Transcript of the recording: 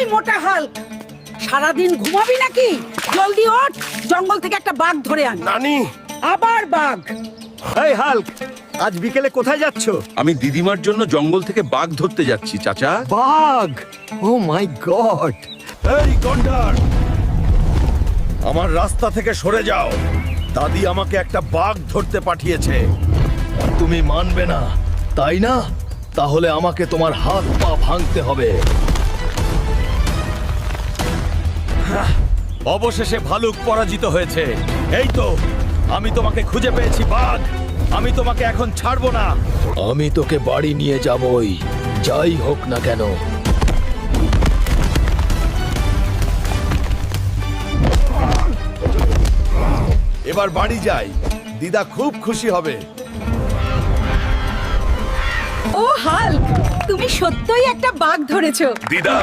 এই মোটা হাল, সারাদিন ঘুমাবি নাকি? জলদি ওঠ, জঙ্গল থেকে একটা বাঘ ধরে আন। নানি, আবার বাঘ? এই হাল্ক, আজ বিকেলে কোথায় যাচ্ছ? আমি দিদিমার জন্য জঙ্গল থেকে বাঘ ধরতে যাচ্ছি চাচা। বাঘ! ও মাই গড! এই গন্ডার, আমার রাস্তা থেকে সরে যাও। দাদি আমাকে একটা বাঘ ধরতে পাঠিয়েছে। তুমি মানবে না, তাই না? তাহলে আমাকে তোমার হাত পা ভাঙতে হবে। অবশেষে ভালুক পরাজিত হয়েছে। এই তো, আমি তোমাকে খুঁজে পেয়েছি বাঘ। আমি তোমাকে এখন ছাড়বো না। আমি তোকে বাড়ি নিয়ে যাবই, যাই হোক না কেন। এবার বাড়ি যাই, দিদা খুব খুশি হবে। ও হাল্ক, তুমি সত্যই একটা বাঘ ধরেছো। দিদা,